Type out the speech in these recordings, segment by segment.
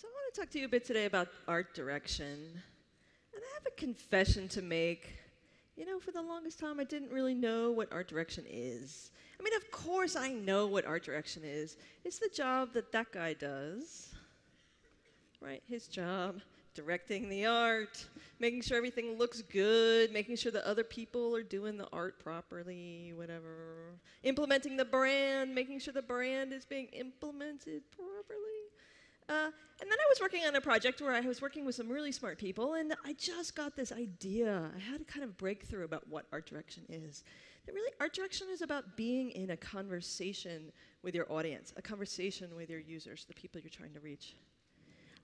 So I want to talk to you a bit today about art direction. And I have a confession to make. You know, for the longest time, I didn't really know what art direction is. I mean, of course I know what art direction is. It's the job that that guy does, right? His job, directing the art, making sure everything looks good, making sure that other people are doing the art properly, whatever. Implementing the brand, making sure the brand is being implemented properly. And then I was working on a project where I was working with some really smart people, and I just got this idea. I had a kind of breakthrough about what art direction is. That really, art direction is about being in a conversation with your audience, a conversation with your users, the people you're trying to reach.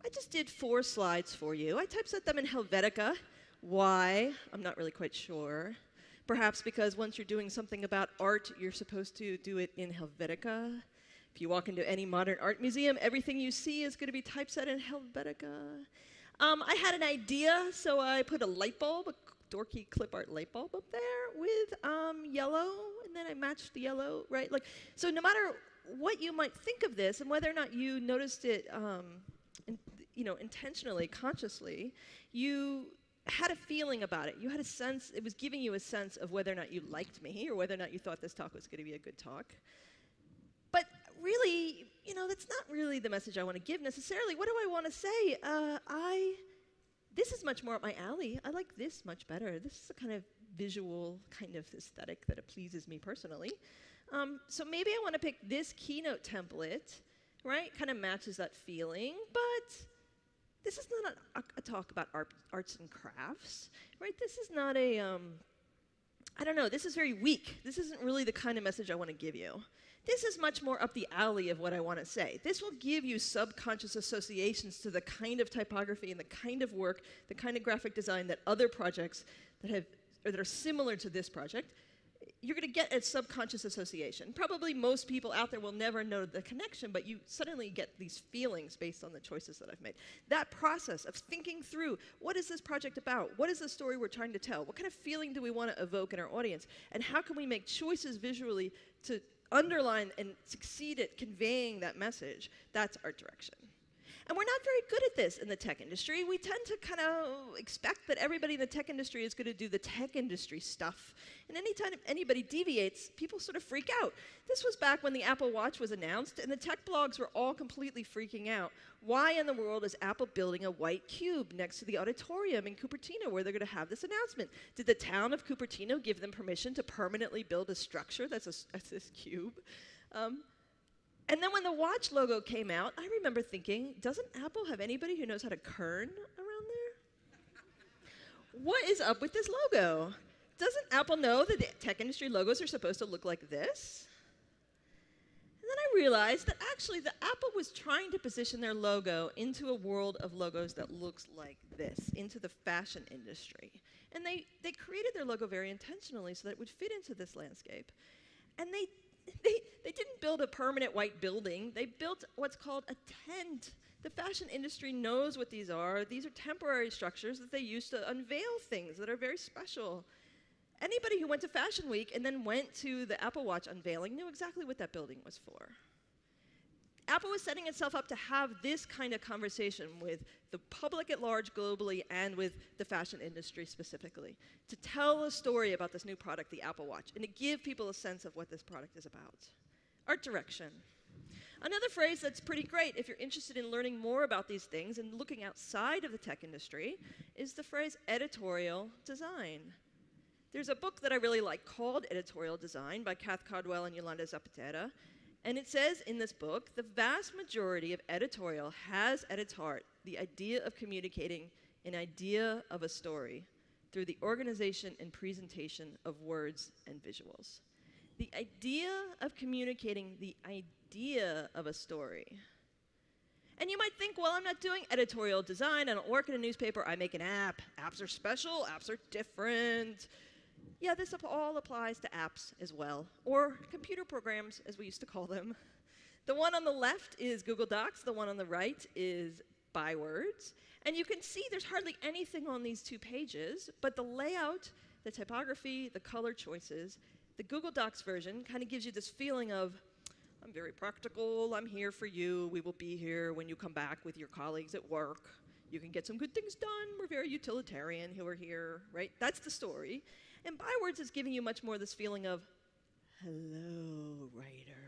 I just did 4 slides for you. I typeset them in Helvetica. Why? I'm not really quite sure. Perhaps because once you're doing something about art, you're supposed to do it in Helvetica. If you walk into any modern art museum, everything you see is going to be typeset in Helvetica. I had an idea, so I put a light bulb, a dorky clip art light bulb up there with yellow, and then I matched the yellow, right? Like, so no matter what you might think of this, and whether or not you noticed it, intentionally, consciously, you had a feeling about it. You had a sense, it was giving you a sense of whether or not you liked me, or whether or not you thought this talk was going to be a good talk. But really, that's not really the message I want to give necessarily. What do I want to say? This is much more up my alley. I like this much better. This is a kind of visual kind of aesthetic that pleases me personally. So maybe I want to pick this keynote template, right? Kind of matches that feeling, but this is not a talk about arts and crafts, right? This is not a, I don't know, this is very weak. This isn't really the kind of message I want to give you. This is much more up the alley of what I want to say. This will give you subconscious associations to the kind of typography and the kind of work, the kind of graphic design that other projects that are similar to this project, you're going to get a subconscious association. Probably most people out there will never know the connection, but you suddenly get these feelings based on the choices that I've made. That process of thinking through, what is this project about? What is the story we're trying to tell? What kind of feeling do we want to evoke in our audience? And how can we make choices visually to underline and succeed at conveying that message? That's art direction. And we're not very good at this in the tech industry. We tend to kind of expect that everybody in the tech industry is going to do the tech industry stuff. And anytime anybody deviates, people sort of freak out. This was back when the Apple Watch was announced, and the tech blogs were all completely freaking out. Why in the world is Apple building a white cube next to the auditorium in Cupertino where they're going to have this announcement? Did the town of Cupertino give them permission to permanently build a structure that's this cube? And then when the watch logo came out, I remember thinking, doesn't Apple have anybody who knows how to kern around there? What is up with this logo? Doesn't Apple know that the tech industry logos are supposed to look like this? And then I realized that actually the Apple was trying to position their logo into a world of logos that looks like this, into the fashion industry. And they created their logo very intentionally so that it would fit into this landscape. And they didn't build a permanent white building. They built what's called a tent. The fashion industry knows what these are. These are temporary structures that they use to unveil things that are very special. Anybody who went to Fashion Week and then went to the Apple Watch unveiling knew exactly what that building was for. Apple was setting itself up to have this kind of conversation with the public at large globally and with the fashion industry specifically, to tell a story about this new product, the Apple Watch, and to give people a sense of what this product is about. Art direction. Another phrase that's pretty great if you're interested in learning more about these things and looking outside of the tech industry is the phrase editorial design. There's a book that I really like called Editorial Design by Kath Caldwell and Yolanda Zapatera. And it says in this book, the vast majority of editorial has at its heart the idea of communicating an idea of a story through the organization and presentation of words and visuals. The idea of communicating the idea of a story. And you might think, well, I'm not doing editorial design. I don't work in a newspaper. I make an app. Apps are special. Apps are different. Yeah, this all applies to apps as well, or computer programs, as we used to call them. The one on the left is Google Docs. The one on the right is Bywords. And you can see there's hardly anything on these 2 pages, but the layout, the typography, the color choices, the Google Docs version kind of gives you this feeling of, I'm very practical. I'm here for you. We will be here when you come back with your colleagues at work. You can get some good things done. We're very utilitarian who are here, right? That's the story. And Bywords is giving you much more this feeling of, hello, writer.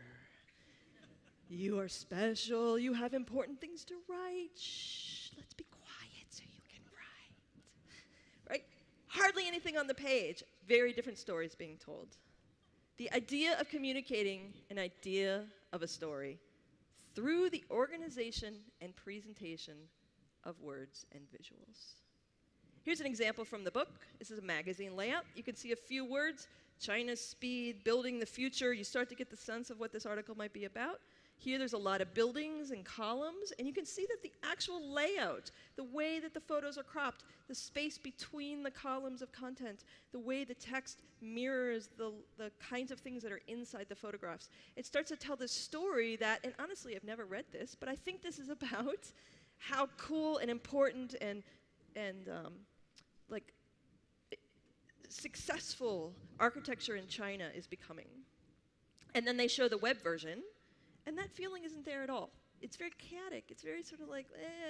You are special. You have important things to write. Shh, let's be quiet so you can write. Right? Hardly anything on the page. Very different stories being told. The idea of communicating an idea of a story through the organization and presentation of words and visuals. Here's an example from the book. This is a magazine layout. You can see a few words: China's speed, building the future. You start to get the sense of what this article might be about. Here there's a lot of buildings and columns, and you can see that the actual layout, the way that the photos are cropped, the space between the columns of content, the way the text mirrors the kinds of things that are inside the photographs. It starts to tell this story that, and honestly I've never read this, but I think this is about how cool and important and like successful architecture in China is becoming. And then they show the web version, and that feeling isn't there at all. It's very chaotic. It's very sort of like,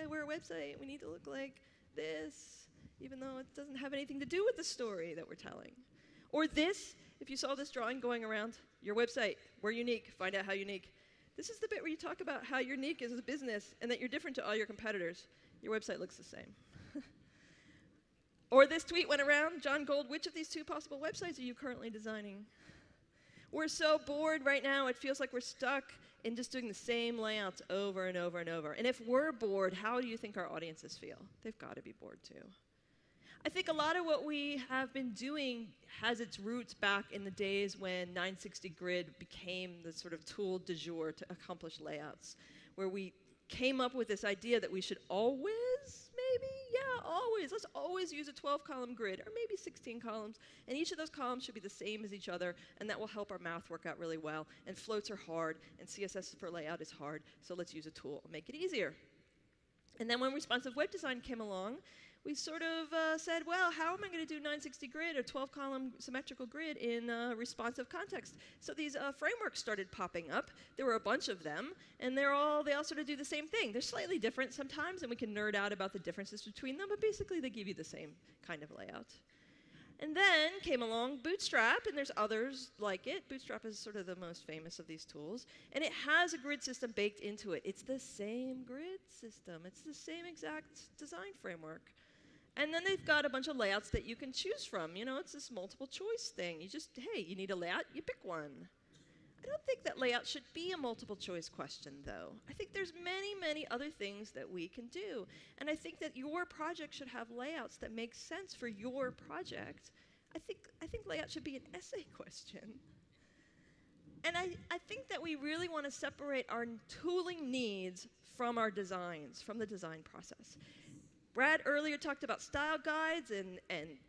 we're a website. We need to look like this, even though it doesn't have anything to do with the story that we're telling. Or this, if you saw this drawing going around, your website, we're unique, find out how unique. This is the bit where you talk about how unique is a business and that you're different to all your competitors. Your website looks the same. Or this tweet went around, John Gold, which of these two possible websites are you currently designing? We're so bored right now, it feels like we're stuck in just doing the same layouts over and over and over. And if we're bored, how do you think our audiences feel? They've got to be bored too. I think a lot of what we have been doing has its roots back in the days when 960 Grid became the sort of tool du jour to accomplish layouts, where we came up with this idea that we should always, let's always use a 12-column grid, or maybe 16 columns, and each of those columns should be the same as each other, and that will help our math work out really well. And floats are hard, and CSS for layout is hard, so let's use a tool and make it easier. And then when responsive web design came along, we sort of said, well, how am I going to do 960 grid or 12-column symmetrical grid in responsive context? So these frameworks started popping up. There were a bunch of them, and they all sort of do the same thing. They're slightly different sometimes, and we can nerd out about the differences between them, but basically they give you the same kind of layout. And then came along Bootstrap, and there's others like it. Bootstrap is sort of the most famous of these tools, and it has a grid system baked into it. It's the same grid system. It's the same exact design framework. And then they've got a bunch of layouts that you can choose from. You know, it's this multiple choice thing. You just, hey, you need a layout, you pick one. I don't think that layout should be a multiple choice question, though. I think there's many, many other things that we can do. And I think that your project should have layouts that make sense for your project. I think layout should be an essay question. And I think that we really want to separate our tooling needs from our designs, from the design process. Brad earlier talked about style guides and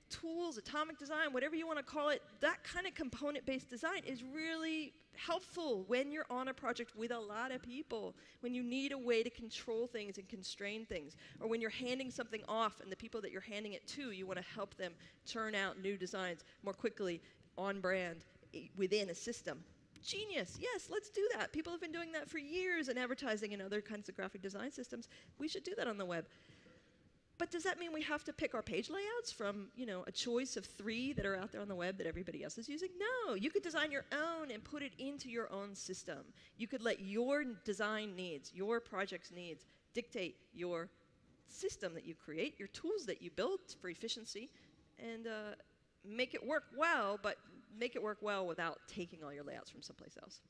tools, atomic design, whatever you want to call it. That kind of component-based design is really helpful when you're on a project with a lot of people, when you need a way to control things and constrain things, or when you're handing something off and the people that you're handing it to, you want to help them churn out new designs more quickly, on brand, within a system. Genius, yes, let's do that. People have been doing that for years in advertising and other kinds of graphic design systems. We should do that on the web. But does that mean we have to pick our page layouts from, you know, a choice of 3 that are out there on the web that everybody else is using? No, you could design your own and put it into your own system. You could let your design needs, your project's needs, dictate your system that you create, your tools that you build for efficiency, and make it work well, but make it work well without taking all your layouts from someplace else.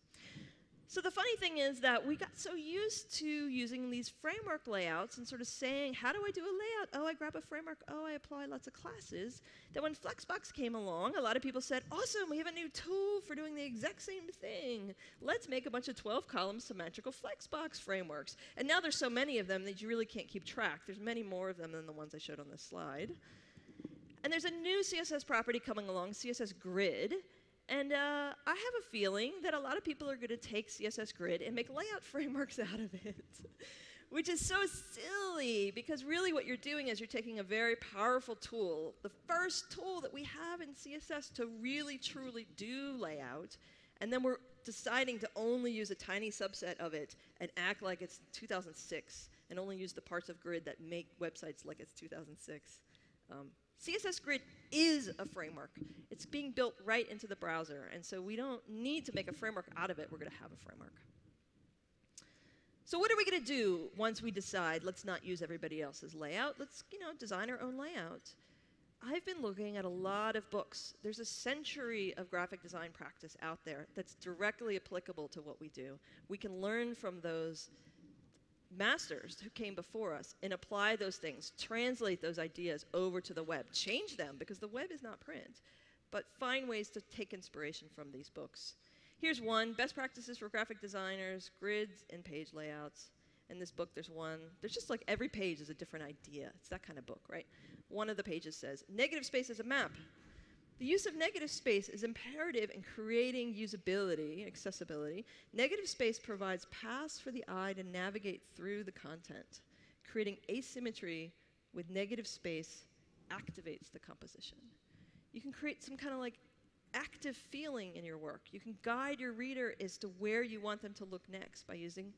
So the funny thing is that we got so used to using these framework layouts and sort of saying, how do I do a layout? Oh, I grab a framework. Oh, I apply lots of classes. That when Flexbox came along, a lot of people said, awesome, we have a new tool for doing the exact same thing. Let's make a bunch of 12-column symmetrical Flexbox frameworks. And now there's so many of them that you really can't keep track. There's many more of them than the ones I showed on this slide. And there's a new CSS property coming along, CSS Grid. And I have a feeling that a lot of people are going to take CSS Grid and make layout frameworks out of it, which is so silly, because really what you're doing is you're taking a very powerful tool, the first tool that we have in CSS to really, truly do layout, and then we're deciding to only use a tiny subset of it and act like it's 2006 and only use the parts of Grid that make websites like it's 2006. CSS Grid is a framework. It's being built right into the browser, and so we don't need to make a framework out of it. We're going to have a framework. So what are we going to do once we decide, let's not use everybody else's layout, let's design our own layout? I've been looking at a lot of books. There's a century of graphic design practice out there that's directly applicable to what we do. We can learn from those masters who came before us and apply those things, translate those ideas over to the web, change them, because the web is not print, but find ways to take inspiration from these books. Here's one, Best Practices for Graphic Designers, Grids and Page Layouts. In this book, there's one. There's just like every page is a different idea. It's that kind of book, right? One of the pages says, negative space is a map. The use of negative space is imperative in creating usability, accessibility. Negative space provides paths for the eye to navigate through the content. Creating asymmetry with negative space activates the composition. You can create some kind of like active feeling in your work. You can guide your reader as to where you want them to look next by using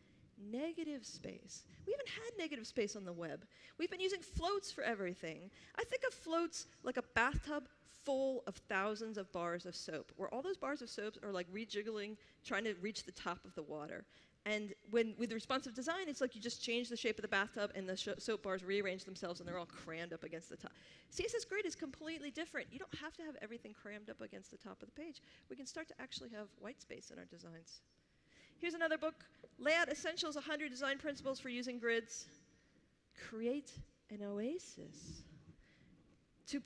negative space. We haven't had negative space on the web. We've been using floats for everything. I think of floats like a bathtub full of thousands of bars of soap, where all those bars of soap are like rejiggling, trying to reach the top of the water. And with responsive design, it's like you just change the shape of the bathtub and the soap bars rearrange themselves and they're all crammed up against the top. CSS Grid is completely different. You don't have to have everything crammed up against the top of the page. We can start to actually have white space in our designs. Here's another book, Layout Essentials, 100 Design Principles for Using Grids. Create an oasis. To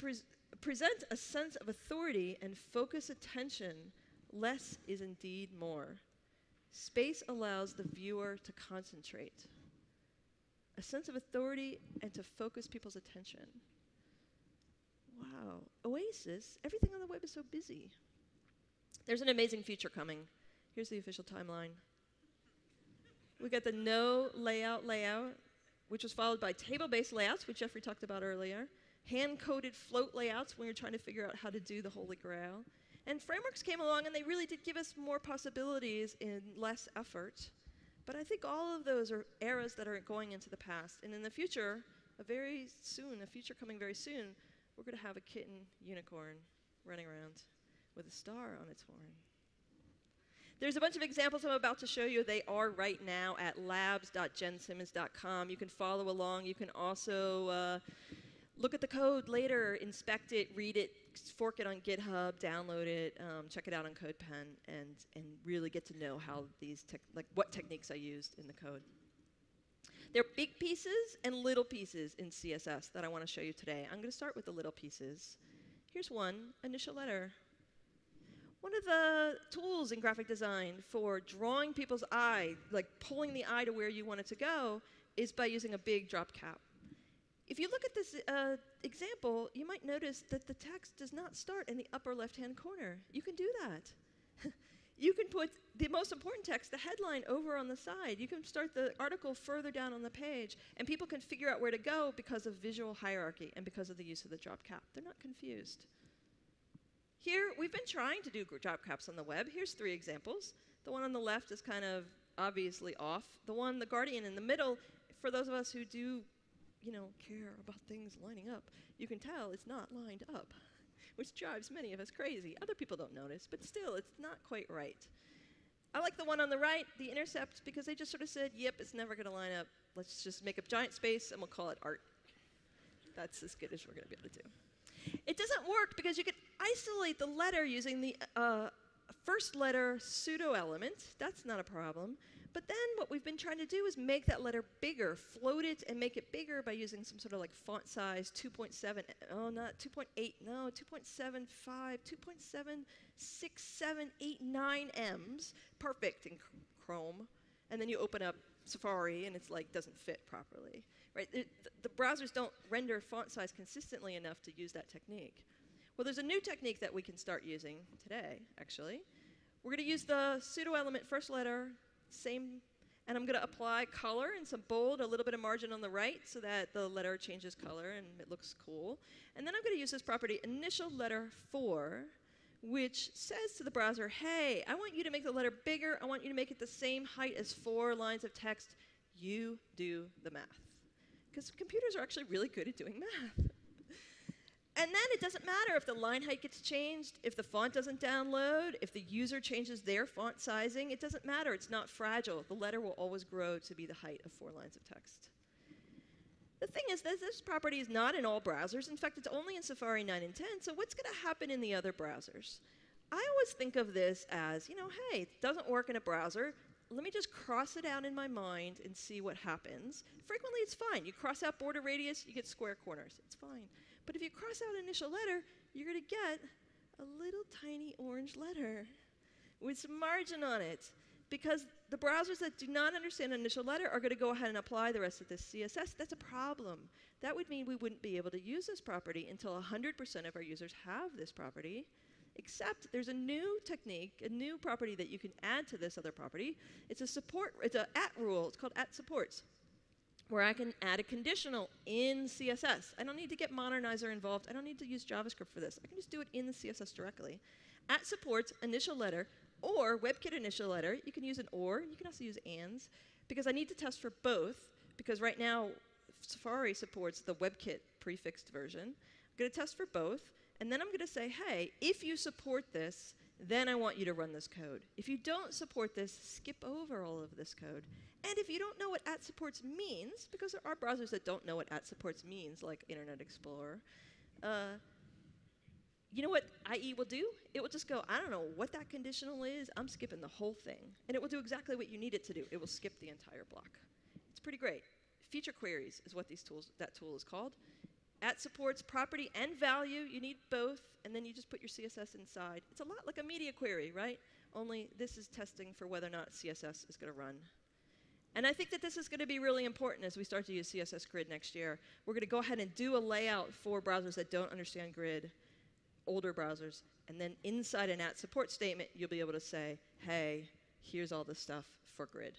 present a sense of authority and focus attention, less is indeed more. Space allows the viewer to concentrate. A sense of authority and to focus people's attention. Wow, oasis, everything on the web is so busy. There's an amazing feature coming. Here's the official timeline. We got the no layout, which was followed by table-based layouts, which Jeffrey talked about earlier. Hand-coded float layouts when you're trying to figure out how to do the Holy Grail. And frameworks came along and they really did give us more possibilities in less effort. But I think all of those are eras that are going into the past. And in the future, a future coming very soon, we're going to have a kitten unicorn running around with a star on its horn. There's a bunch of examples I'm about to show you. They are right now at labs.jensimmons.com. You can follow along. You can also look at the code later, inspect it, read it, fork it on GitHub, download it, check it out on CodePen, and really get to know how what techniques I used in the code. There are big pieces and little pieces in CSS that I want to show you today. I'm going to start with the little pieces. Here's one, initial letter. One of the tools in graphic design for drawing people's eye, like pulling the eye to where you want it to go, is by using a big drop cap. If you look at this example, you might notice that the text does not start in the upper left-hand corner. You can do that. You can put the most important text, the headline, over on the side. You can start the article further down on the page, and people can figure out where to go because of visual hierarchy and because of the use of the drop cap. They're not confused. Here, we've been trying to do drop caps on the web. Here's 3 examples. The one on the left is kind of obviously off. The Guardian in the middle, for those of us who do care about things lining up, you can tell it's not lined up, which drives many of us crazy. Other people don't notice, but still, it's not quite right. I like the one on the right, the intercept, because they just sort of said, yep, it's never going to line up. Let's just make a giant space, and we'll call it art. That's as good as we're going to be able to do. It doesn't work because you can isolate the letter using the first letter pseudo element. That's not a problem. But then what we've been trying to do is make that letter bigger, float it and make it bigger by using some sort of like font size 2.7, oh, not 2.8, no, 2.75, 2.76789 M's, perfect in Chrome. And then you open up Safari and it's like doesn't fit properly, right? The browsers don't render font size consistently enough to use that technique. Well, there's a new technique that we can start using today, actually. We're going to use the pseudo element first letter, same, and I'm going to apply color and some bold, a little bit of margin on the right so that the letter changes color and it looks cool. And then I'm going to use this property, initial letter 4, which says to the browser, hey, I want you to make the letter bigger. I want you to make it the same height as 4 lines of text. You do the math. Because computers are actually really good at doing math. And then it doesn't matter if the line height gets changed, if the font doesn't download, if the user changes their font sizing. It doesn't matter. It's not fragile. The letter will always grow to be the height of 4 lines of text. The thing is that this property is not in all browsers. In fact, it's only in Safari 9 and 10. So what's going to happen in the other browsers? I always think of this as, hey, it doesn't work in a browser. Let me just cross it out in my mind and see what happens. Frequently, it's fine. You cross out border radius, you get square corners. It's fine. But if you cross out initial letter, you're going to get a little tiny orange letter with some margin on it. Because the browsers that do not understand initial letter are going to go ahead and apply the rest of this CSS. That's a problem. That would mean we wouldn't be able to use this property until 100% of our users have this property. Except there's a new technique, a new property that you can add to this other property. It's an at rule. It's called at supports, where I can add a conditional in CSS. I don't need to get Modernizer involved. I don't need to use JavaScript for this. I can just do it in the CSS directly. At supports initial letter or WebKit initial letter. You can use an or. You can also use ands. Because I need to test for both. Because right now, Safari supports the WebKit prefixed version. I'm going to test for both. And then I'm going to say, hey, if you support this, then I want you to run this code. If you don't support this, skip over all of this code. And if you don't know what at supports means, because there are browsers that don't know what at supports means, like Internet Explorer, you know what IE will do? It will just go, I don't know what that conditional is. I'm skipping the whole thing. And it will do exactly what you need it to do. It will skip the entire block. It's pretty great. Feature queries is what that tool is called. At supports property and value. You need both. And then you just put your CSS inside. It's a lot like a media query, right? Only this is testing for whether or not CSS is going to run. And I think that this is going to be really important as we start to use CSS Grid next year. We're going to go ahead and do a layout for browsers that don't understand Grid, older browsers. And then inside an at support statement, you'll be able to say, hey, here's all the stuff for Grid.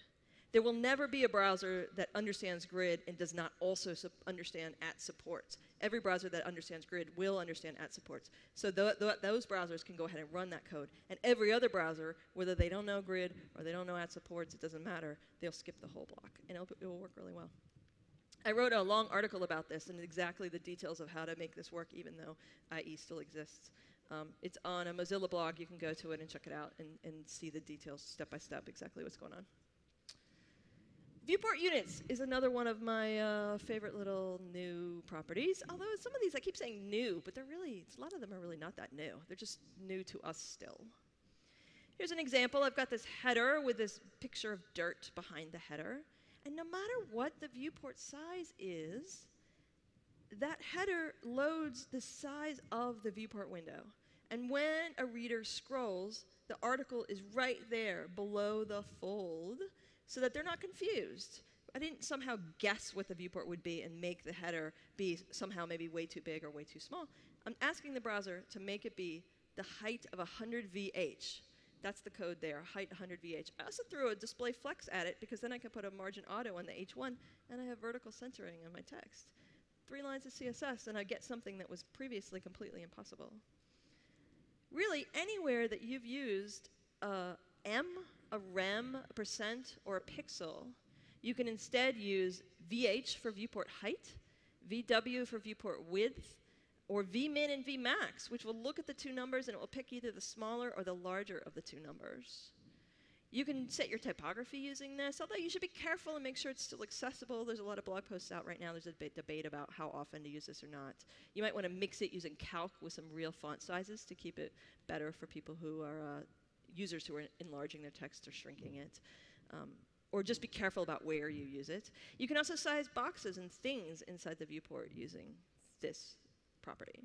There will never be a browser that understands Grid and does not also understand at supports. Every browser that understands Grid will understand at supports. So those browsers can go ahead and run that code. And every other browser, whether they don't know Grid or they don't know at supports, it doesn't matter. They'll skip the whole block. And it will work really well. I wrote a long article about this and exactly the details of how to make this work, even though IE still exists. It's on a Mozilla blog. You can go to it and check it out and see the details step by step, exactly what's going on. Viewport Units is another one of my favorite little new properties. Although some of these I keep saying new, but a lot of them are really not that new. They're just new to us still. Here's an example. I've got this header with this picture of dirt behind the header. And no matter what the viewport size is, that header loads the size of the viewport window. And when a reader scrolls, the article is right there below the fold, so that they're not confused. I didn't somehow guess what the viewport would be and make the header be somehow maybe way too big or way too small. I'm asking the browser to make it be the height of 100 VH. That's the code there, height 100 VH. I also threw a display flex at it because then I can put a margin auto on the H1 and I have vertical centering on my text. 3 lines of CSS and I get something that was previously completely impossible. Really, anywhere that you've used M, a rem, a percent, or a pixel, you can instead use VH for viewport height, VW for viewport width, or Vmin and Vmax, which will look at the two numbers and it will pick either the smaller or the larger of the two numbers. You can set your typography using this, although you should be careful and make sure it's still accessible. There's a lot of blog posts out right now. There's a debate about how often to use this or not. You might want to mix it using calc with some real font sizes to keep it better for people who are users who are enlarging their text or shrinking it. Or just be careful about where you use it. You can also size boxes and things inside the viewport using this property.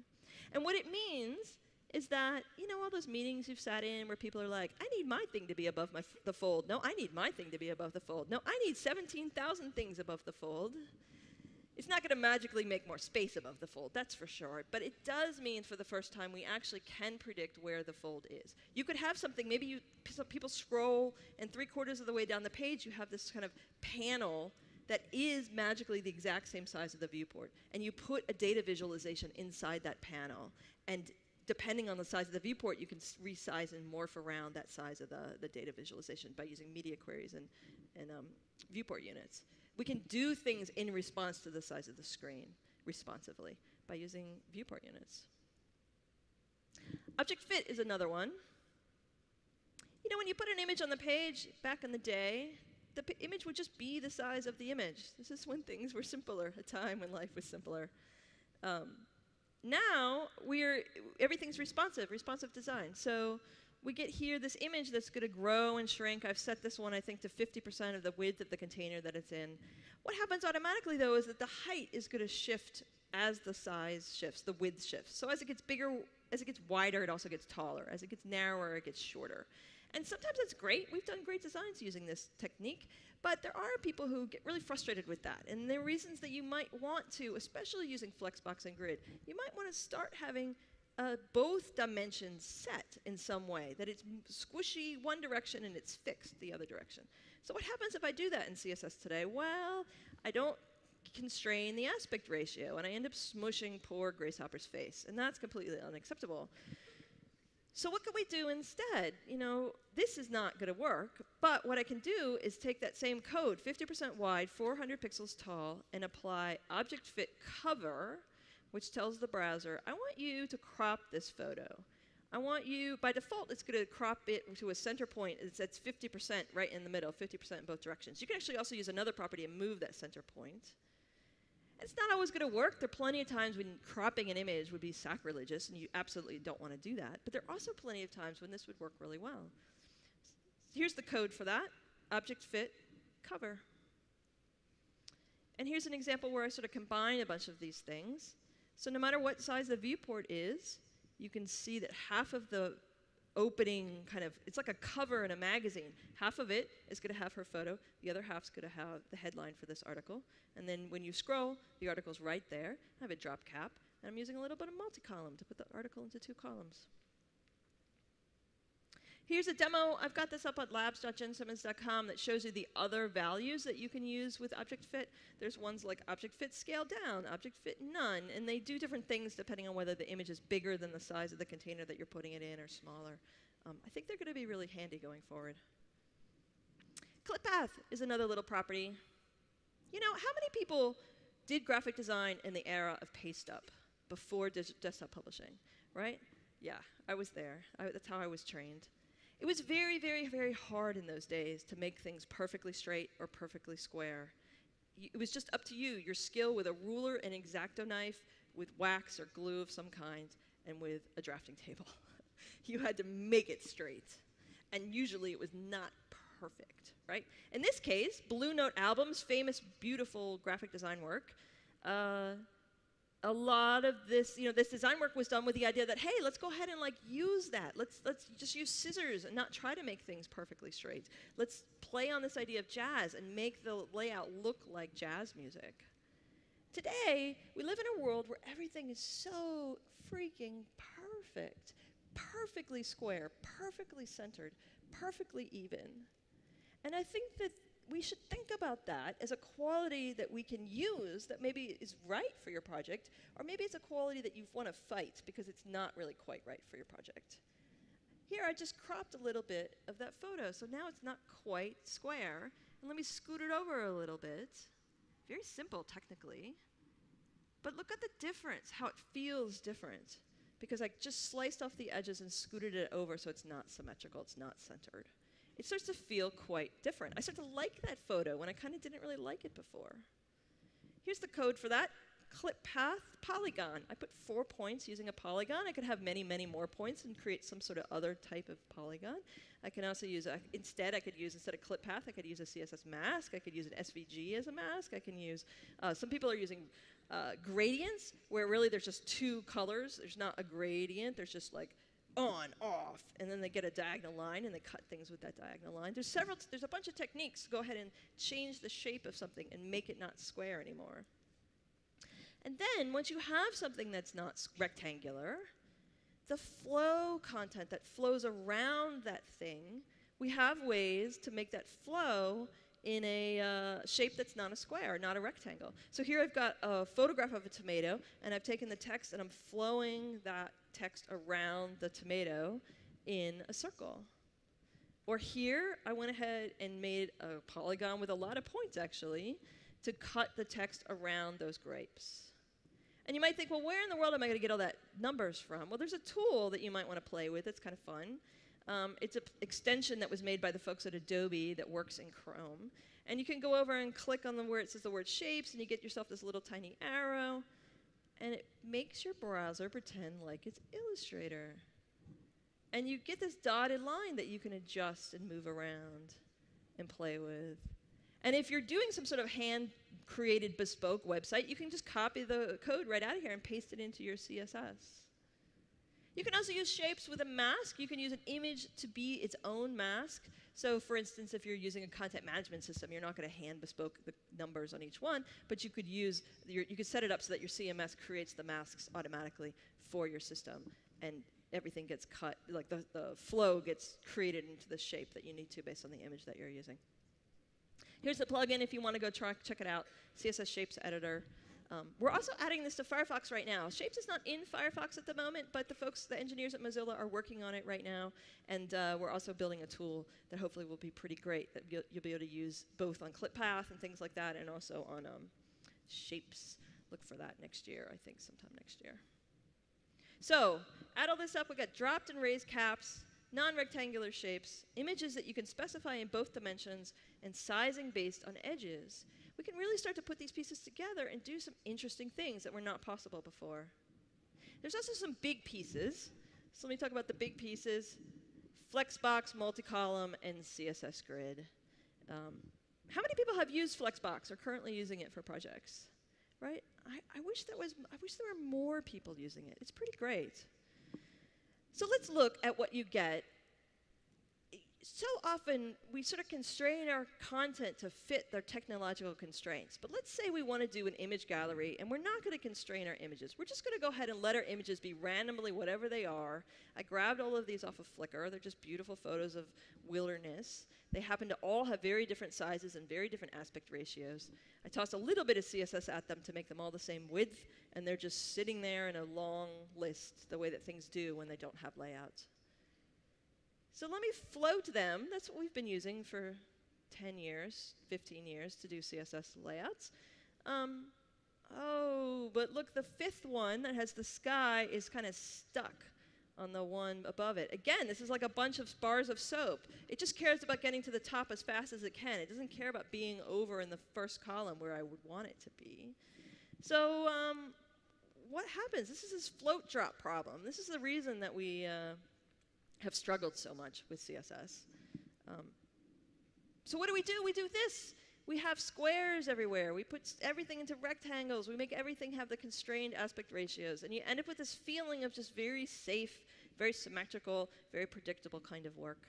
And what it means is that, all those meetings you've sat in where people are like, I need my thing to be above the fold. No, I need my thing to be above the fold. No, I need 17,000 things above the fold. It's not going to magically make more space above the fold, that's for sure. But it does mean for the first time we actually can predict where the fold is. You could have something, maybe some people scroll and 3/4 of the way down the page you have this kind of panel that is magically the exact same size of the viewport. And you put a data visualization inside that panel. And depending on the size of the viewport, you can resize and morph around that size of the data visualization by using media queries and viewport units. We can do things in response to the size of the screen responsively by using viewport units. Object fit is another one. You know, when you put an image on the page back in the day, the image would just be the size of the image. This is when things were simpler, a time when life was simpler. Now, everything's responsive design. So we get here this image that's going to grow and shrink. I've set this one, I think, to 50% of the width of the container that it's in. What happens automatically, though, is that the height is going to shift as the size shifts, the width shifts. So as it gets bigger, as it gets wider, it also gets taller. As it gets narrower, it gets shorter. And sometimes that's great. We've done great designs using this technique. But there are people who get really frustrated with that. And there are reasons that you might want to, especially using Flexbox and Grid, you might want to start having both dimensions set in some way, that it's squishy one direction and it's fixed the other direction. So what happens if I do that in CSS today? Well, I don't constrain the aspect ratio, and I end up smushing poor Grace Hopper's face. And that's completely unacceptable. So what can we do instead? You know, this is not going to work, but what I can do is take that same code, 50% wide, 400 pixels tall, and apply object fit cover, which tells the browser, I want you to crop this photo. I want you, by default, it's going to crop it to a center point. It's 50% right in the middle, 50% in both directions. You can actually also use another property and move that center point. It's not always going to work. There are plenty of times when cropping an image would be sacrilegious, and you absolutely don't want to do that. But there are also plenty of times when this would work really well. Here's the code for that, object fit cover. And here's an example where I sort of combine a bunch of these things. So no matter what size the viewport is, you can see that half of the opening kind of, it's like a cover in a magazine. Half of it is going to have her photo. The other half's going to have the headline for this article. And then when you scroll, the article's right there. I have a drop cap. And I'm using a little bit of multicolumn to put the article into 2 columns. Here's a demo. I've got this up at labs.jensimmons.com that shows you the other values that you can use with object fit. There's ones like object fit scale down, object fit none, and they do different things depending on whether the image is bigger than the size of the container that you're putting it in or smaller. I think they're going to be really handy going forward. Clip path is another little property. You know, how many people did graphic design in the era of paste up before desktop publishing, right? Yeah, I was there. That's how I was trained. It was very, very, very hard in those days to make things perfectly straight or perfectly square. It was just up to you, your skill with a ruler and X-Acto knife, with wax or glue of some kind, and with a drafting table. You had to make it straight. And usually it was not perfect, right? In this case, Blue Note Album's famous, beautiful graphic design work, a lot of this, you know, this design work was done with the idea that, hey, let's go ahead and like use that. Let's just use scissors and not try to make things perfectly straight. Let's play on this idea of jazz and make the layout look like jazz music. Today, we live in a world where everything is so freaking perfect, perfectly square, perfectly centered, perfectly even. And I think that we should think about that as a quality that we can use that maybe is right for your project, or maybe it's a quality that you want to fight because it's not really quite right for your project. Here I just cropped a little bit of that photo, so now it's not quite square. And let me scoot it over a little bit. Very simple technically. But look at the difference, how it feels different. Because I just sliced off the edges and scooted it over so it's not symmetrical, it's not centered. It starts to feel quite different. I start to like that photo when I kind of didn't really like it before. Here's the code for that. Clip path, polygon. I put 4 points using a polygon. I could have many, many more points and create some sort of other type of polygon. I can also use, instead of clip path, I could use a CSS mask. I could use an SVG as a mask. I can use, some people are using gradients, where really there's just 2 colors. There's not a gradient. There's just like on, off, and then they get a diagonal line, and they cut things with that diagonal line. There's a bunch of techniques to go ahead and change the shape of something and make it not square anymore. And then, once you have something that's not rectangular, the flow content that flows around that thing, we have ways to make that flow in a shape that's not a square, not a rectangle. So here I've got a photograph of a tomato, and I've taken the text and I'm flowing that text around the tomato in a circle. Or here, I went ahead and made a polygon with a lot of points, actually, to cut the text around those grapes. And you might think, well, where in the world am I going to get all that numbers from? Well, there's a tool that you might want to play with. It's kind of fun. It's an extension that was made by the folks at Adobe that works in Chrome. And you can go over and click on where it says the word shapes, and you get yourself this little tiny arrow. And it makes your browser pretend like it's Illustrator. And you get this dotted line that you can adjust and move around and play with. And if you're doing some sort of hand-created bespoke website, you can just copy the code right out of here and paste it into your CSS. You can also use shapes with a mask. You can use an image to be its own mask. So for instance, if you're using a content management system, you're not going to hand bespoke the numbers on each one, but you could use you could set it up so that your CMS creates the masks automatically for your system, and everything gets cut, like the flow gets created into the shape that you need to based on the image that you're using. Here's the plugin if you want to go check it out, CSS Shapes Editor. We're also adding this to Firefox right now. Shapes is not in Firefox at the moment, but the engineers at Mozilla are working on it right now. And we're also building a tool that hopefully will be pretty great that you'll be able to use both on ClipPath and things like that, and also on Shapes. Look for that next year, I think, sometime next year. So add all this up. We've got dropped and raised caps, non-rectangular shapes, images that you can specify in both dimensions, and sizing based on edges. We can really start to put these pieces together and do some interesting things that were not possible before. There's also some big pieces. So let me talk about the big pieces. Flexbox, Multicolumn, and CSS Grid. How many people have used Flexbox or currently using it for projects? Right? I wish there were more people using it. It's pretty great. So let's look at what you get. So often, we sort of constrain our content to fit their technological constraints. But let's say we want to do an image gallery, and we're not going to constrain our images. We're just going to go ahead and let our images be randomly whatever they are. I grabbed all of these off of Flickr. They're just beautiful photos of wilderness. They happen to all have very different sizes and very different aspect ratios. I tossed a little bit of CSS at them to make them all the same width, and they're just sitting there in a long list, the way that things do when they don't have layouts. So let me float them. That's what we've been using for 10 years, 15 years to do CSS layouts. Oh, but look, the fifth one that has the sky is kind of stuck on the one above it. Again, this is like a bunch of bars of soap. It just cares about getting to the top as fast as it can. It doesn't care about being over in the first column where I would want it to be. So what happens? This is this float drop problem. This is the reason that we have struggled so much with CSS. So what do? We do this. We have squares everywhere. We put everything into rectangles. We make everything have the constrained aspect ratios. And you end up with this feeling of just very safe, very symmetrical, very predictable kind of work.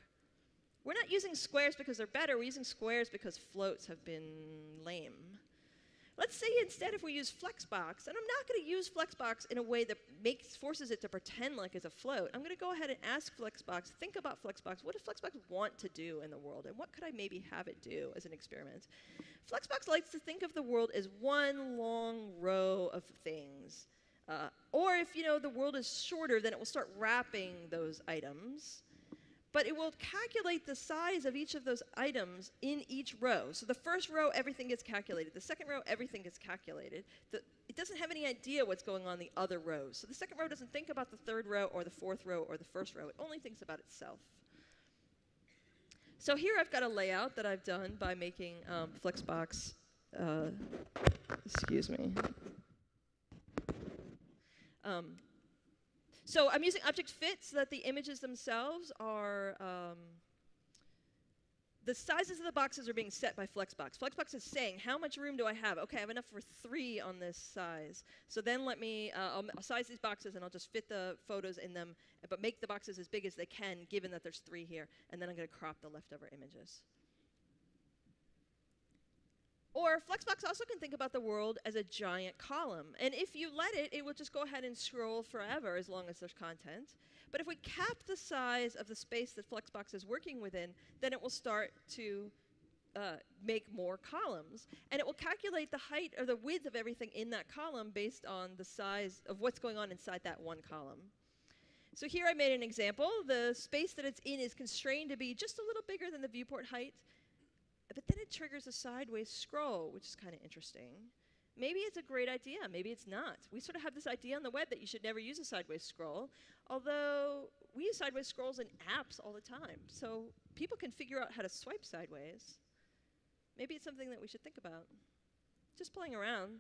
We're not using squares because they're better. We're using squares because floats have been lame. Let's say instead if we use Flexbox, and I'm not going to use Flexbox in a way that forces it to pretend like it's a float. I'm going to go ahead and ask Flexbox, think about Flexbox. What does Flexbox want to do in the world? And what could I maybe have it do as an experiment? Flexbox likes to think of the world as one long row of things. Or if the world is shorter, then it will start wrapping those items. But it will calculate the size of each of those items in each row. So the first row, everything gets calculated. The second row, everything gets calculated. It doesn't have any idea what's going on in the other rows. So the second row doesn't think about the third row or the fourth row or the first row. It only thinks about itself. So here I've got a layout that I've done by making Flexbox, excuse me. So I'm using object fit so that the images themselves are, the sizes of the boxes are being set by Flexbox. Flexbox is saying, how much room do I have? Okay, I have enough for 3 on this size. So then let me, I'll size these boxes and I'll just fit the photos in them, but make the boxes as big as they can, given that there's 3 here. And then I'm going to crop the leftover images. Or Flexbox also can think about the world as a giant column. And if you let it, it will just go ahead and scroll forever as long as there's content. But if we cap the size of the space that Flexbox is working within, then it will start to make more columns. And it will calculate the height or the width of everything in that column based on the size of what's going on inside that one column. So here I made an example. The space that it's in is constrained to be just a little bigger than the viewport height, but then it triggers a sideways scroll, which is kind of interesting. Maybe it's a great idea, maybe it's not. We sort of have this idea on the web that you should never use a sideways scroll, although we use sideways scrolls in apps all the time, so people can figure out how to swipe sideways. Maybe it's something that we should think about. Just playing around.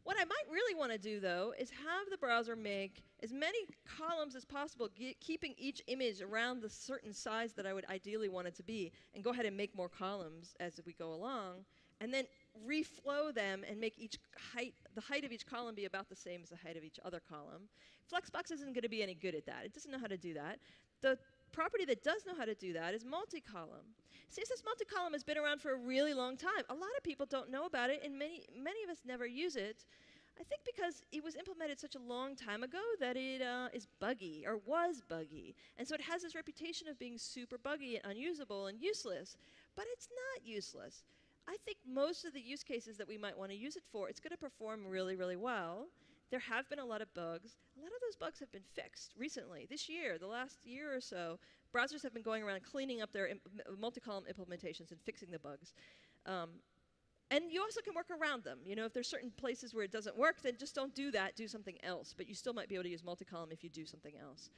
What I might really want to do, though, is have the browser make as many columns as possible, keeping each image around the certain size that I would ideally want it to be, and go ahead and make more columns as we go along, and then reflow them and make the height of each column be about the same as the height of each other column. Flexbox isn't going to be any good at that. It doesn't know how to do that. The property that does know how to do that is multicolumn. CSS multicolumn has been around for a really long time. A lot of people don't know about it, and many of us never use it. I think because it was implemented such a long time ago that it is buggy, or was buggy. And so it has this reputation of being super buggy and unusable and useless. But it's not useless. I think most of the use cases that we might want to use it for, it's going to perform really, really well. There have been a lot of bugs. A lot of those bugs have been fixed recently. This year, the last year or so, browsers have been going around cleaning up their multi-column implementations and fixing the bugs. And you also can work around them. You know, if there's certain places where it doesn't work, then just don't do that, do something else. But you still might be able to use multi-column if you do something else.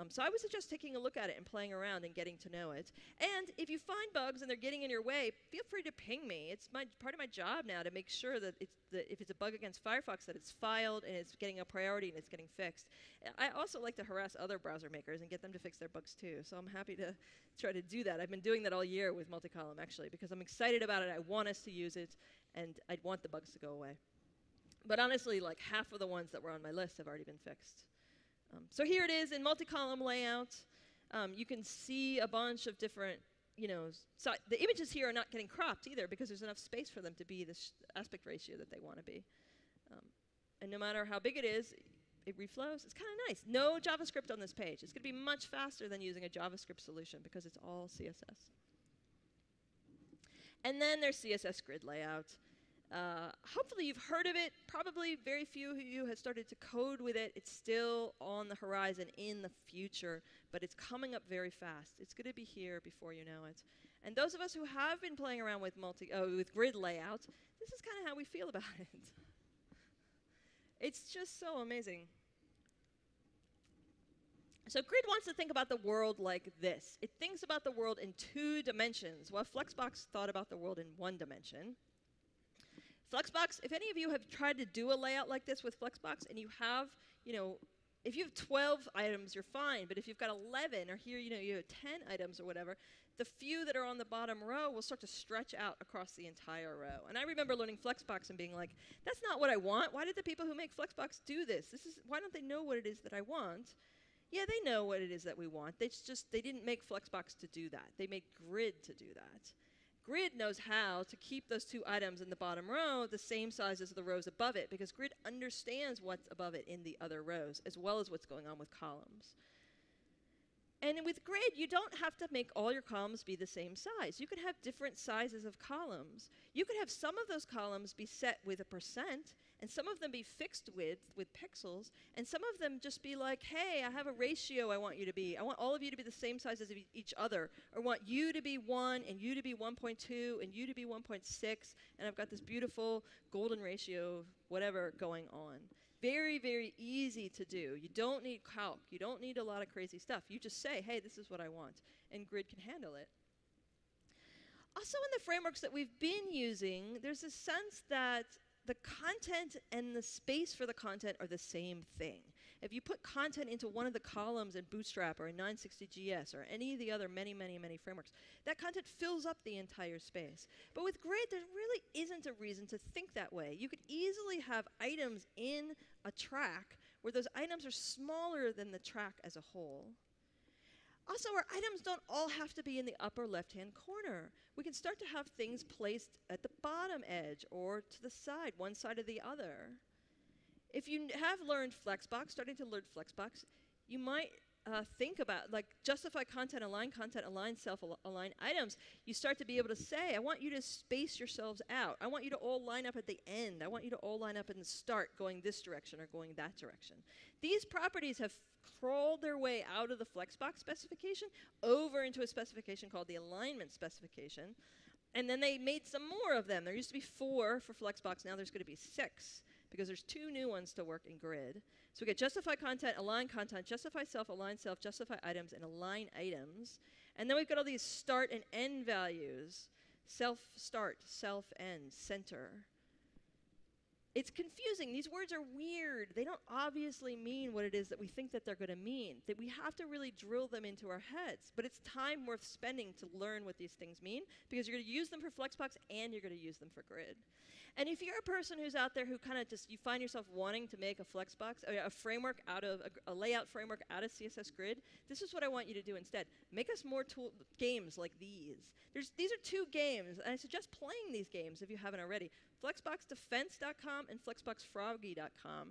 So I would suggest taking a look at it and playing around and getting to know it. And if you find bugs and they're getting in your way, feel free to ping me. It's part of my job now to make sure that if it's a bug against Firefox, that it's filed and it's getting a priority and it's getting fixed. I also like to harass other browser makers and get them to fix their bugs too. So I'm happy to try to do that. I've been doing that all year with multicolumn, actually, because I'm excited about it. I want us to use it, and I'd want the bugs to go away. But honestly, like half of the ones that were on my list have already been fixed. So here it is in multi-column layout. You can see a bunch of different, so the images here are not getting cropped either because there's enough space for them to be the aspect ratio that they want to be. And no matter how big it is, it reflows. It's kind of nice. No JavaScript on this page. It's going to be much faster than using a JavaScript solution because it's all CSS. And then there's CSS Grid Layout. Hopefully you've heard of it. Probably very few of you have started to code with it. It's still on the horizon in the future, but it's coming up very fast. It's going to be here before you know it. And those of us who have been playing around with grid layout, this is kind of how we feel about it. It's just so amazing. So Grid wants to think about the world like this. It thinks about the world in 2 dimensions, while Flexbox thought about the world in 1 dimension. Flexbox, if any of you have tried to do a layout like this with Flexbox and you have, if you have 12 items, you're fine. But if you've got 11, or here, you have 10 items or whatever, the few that are on the bottom row will start to stretch out across the entire row. And I remember learning Flexbox and being like, that's not what I want. Why did the people who make Flexbox do this? Why don't they know what it is that I want? Yeah, they know what it is that we want. They didn't make Flexbox to do that. They made Grid to do that. Grid knows how to keep those 2 items in the bottom row the same size as the rows above it, because Grid understands what's above it in the other rows, as well as what's going on with columns. And with Grid, you don't have to make all your columns be the same size. You could have different sizes of columns. You could have some of those columns be set with a %, and some of them be fixed with pixels, and some of them just be like, hey, I have a ratio I want you to be. I want all of you to be the same size as each other. I want you to be 1, and you to be 1.2, and you to be 1.6, and I've got this beautiful golden ratio of whatever going on. Very, very easy to do. You don't need calc. You don't need a lot of crazy stuff. You just say, hey, this is what I want, and Grid can handle it. Also, in the frameworks that we've been using, there's a sense that the content and the space for the content are the same thing. If you put content into one of the columns in Bootstrap or in 960GS or any of the other many, many, many frameworks, that content fills up the entire space. But with Grid, there really isn't a reason to think that way. You could easily have items in a track where those items are smaller than the track as a whole. Also, our items don't all have to be in the upper left-hand corner. We can start to have things placed at the bottom edge or to the side, one side or the other. If you have learned Flexbox, starting to learn Flexbox, you might think about, like justify content, align self, align items, you start to be able to say, I want you to space yourselves out. I want you to all line up at the end. I want you to all line up in the start going this direction or going that direction. These properties have crawled their way out of the Flexbox specification over into a specification called the alignment specification. And then they made some more of them. There used to be 4 for Flexbox. Now there's going to be 6 because there's 2 new ones to work in Grid. So we get justify content, justify self, justify items, and align items. And then we've got all these start and end values. Self-start, self-end, center. It's confusing. These words are weird. They don't obviously mean what it is that we think that they're going to mean. That we have to really drill them into our heads. But it's time worth spending to learn what these things mean, because you're going to use them for Flexbox and you're going to use them for Grid. And if you're a person who's out there who kind of just, you find yourself wanting to make a Flexbox, a framework out of, a layout framework out of CSS Grid, this is what I want you to do instead. Make us more games like these. These are 2 games, and I suggest playing these games if you haven't already. FlexboxDefense.com and FlexboxFroggy.com.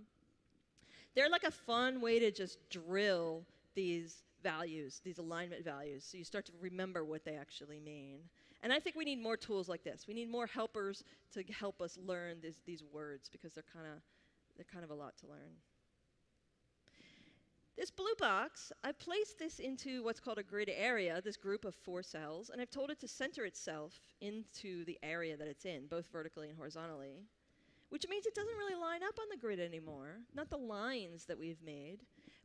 They're like a fun way to just drill these values, these alignment values, so you start to remember what they actually mean. And I think we need more tools like this. We need more helpers to help us learn these words, because they're kind of a lot to learn. This blue box, I've placed this into what's called a grid area, this group of 4 cells, and I've told it to center itself into the area that it's in, both vertically and horizontally, which means it doesn't really line up on the grid anymore, not the lines that we've made.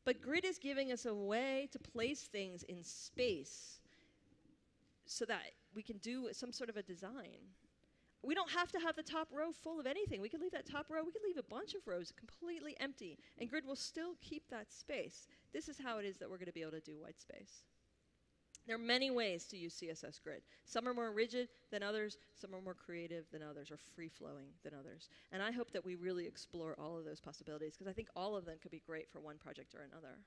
But Grid is giving us a way to place things in space so that we can do some sort of a design. We don't have to have the top row full of anything. We can leave that top row, we can leave a bunch of rows completely empty, and Grid will still keep that space. This is how it is that we're going to be able to do white space. There are many ways to use CSS Grid. Some are more rigid than others, some are more creative than others, or free-flowing than others. And I hope that we really explore all of those possibilities, because I think all of them could be great for one project or another.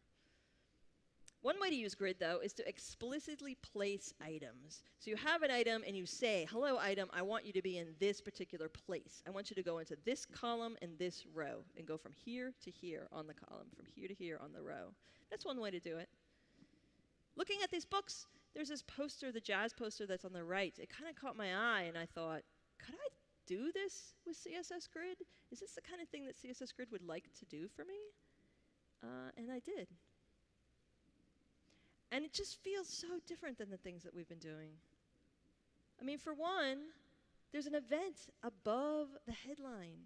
One way to use Grid, though, is to explicitly place items. So you have an item and you say, hello item, I want you to be in this particular place. I want you to go into this column and this row, and go from here to here on the column, from here to here on the row. That's one way to do it. Looking at these books, there's this poster, the jazz poster that's on the right. It kind of caught my eye, and I thought, could I do this with CSS Grid? Is this the kind of thing that CSS Grid would like to do for me? And I did. And it just feels so different than the things that we've been doing. I mean, for one, there's an event above the headline,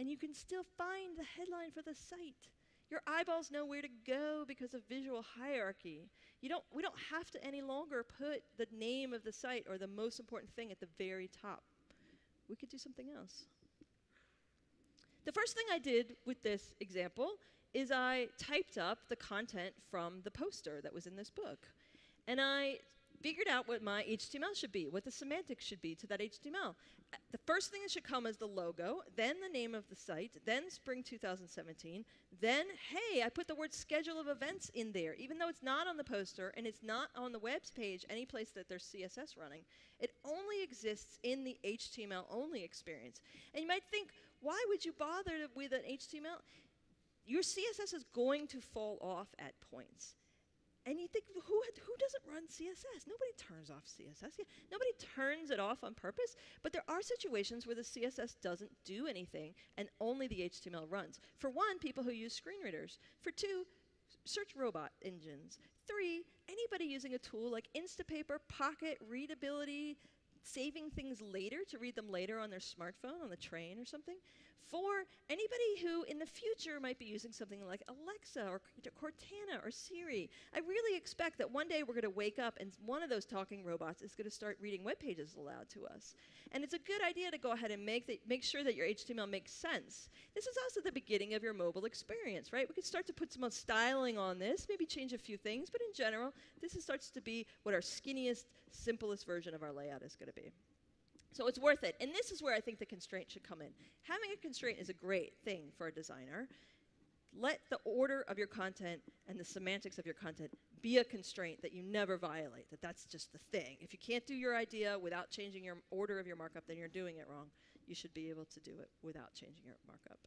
and you can still find the headline for the site. Your eyeballs know where to go because of visual hierarchy. We don't have to any longer put the name of the site or the most important thing at the very top. We could do something else. The first thing I did with this example is I typed up the content from the poster that was in this book. And I figured out what my HTML should be, what the semantics should be to that HTML. The first thing that should come is the logo, then the name of the site, then spring 2017, then, hey, I put the word schedule of events in there, even though it's not on the poster and it's not on the web page, any place that there's CSS running. It only exists in the HTML only experience. And you might think, why would you bother with an HTML? Your CSS is going to fall off at points. And you think, who doesn't run CSS? Nobody turns off CSS. Yeah, nobody turns it off on purpose. But there are situations where the CSS doesn't do anything and only the HTML runs. For one, people who use screen readers. For 2, search robot engines. 3, anybody using a tool like Instapaper, Pocket, Readability, saving things later to read them later on their smartphone, on the train or something. 4, anybody who in the future might be using something like Alexa or Cortana or Siri. I really expect that one day we're going to wake up and one of those talking robots is going to start reading web pages aloud to us. And it's a good idea to go ahead and make sure that your HTML makes sense. This is also the beginning of your mobile experience, right? We could start to put some styling on this, maybe change a few things, but in general, this starts to be what our skinniest, simplest version of our layout is going to be. So it's worth it. And this is where I think the constraint should come in. Having a constraint is a great thing for a designer. Let the order of your content and the semantics of your content be a constraint that you never violate, that's just the thing. If you can't do your idea without changing your order of your markup, then you're doing it wrong. You should be able to do it without changing your markup.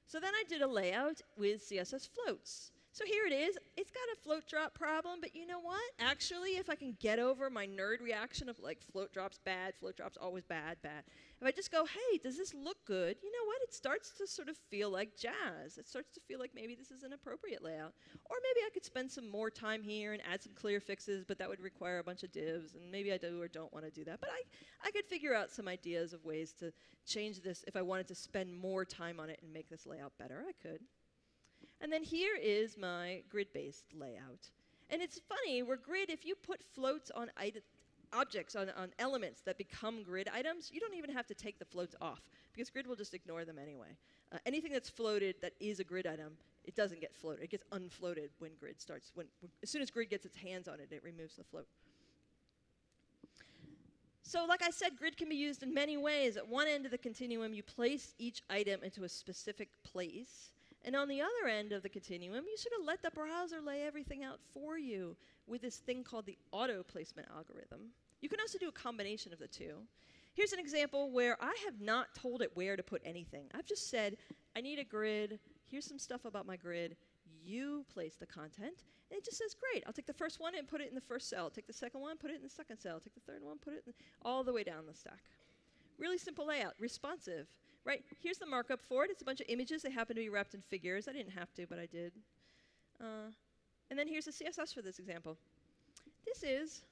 So then I did a layout with CSS floats. So here it is. It's got a float drop problem, but you know what? Actually, if I can get over my nerd reaction of like float drops bad, float drops always bad, bad. If I just go, hey, does this look good? You know what? It starts to sort of feel like jazz. It starts to feel like maybe this is an appropriate layout. Or maybe I could spend some more time here and add some clear fixes, but that would require a bunch of divs, and maybe I do or don't want to do that. But I could figure out some ideas of ways to change this if I wanted to spend more time on it and make this layout better. I could. And then here is my grid-based layout. And it's funny, where grid, if you put floats on objects, on elements that become grid items, you don't even have to take the floats off, because grid will just ignore them anyway. Anything that's floated that is a grid item, it doesn't get floated. It gets unfloated when grid starts. As soon as grid gets its hands on it, it removes the float. So like I said, grid can be used in many ways. At one end of the continuum, you place each item into a specific place. And on the other end of the continuum, you sort of let the browser lay everything out for you with this thing called the auto placement algorithm. You can also do a combination of the two. Here's an example where I have not told it where to put anything. I've just said, I need a grid. Here's some stuff about my grid. You place the content. And it just says, great. I'll take the first one and put it in the first cell. Take the second one, put it in the second cell. Take the third one, put it in all the way down the stack. Really simple layout, responsive. Right, here's the markup for it. It's a bunch of images. They happen to be wrapped in figures. I didn't have to, but I did. And then here's the CSS for this example. This is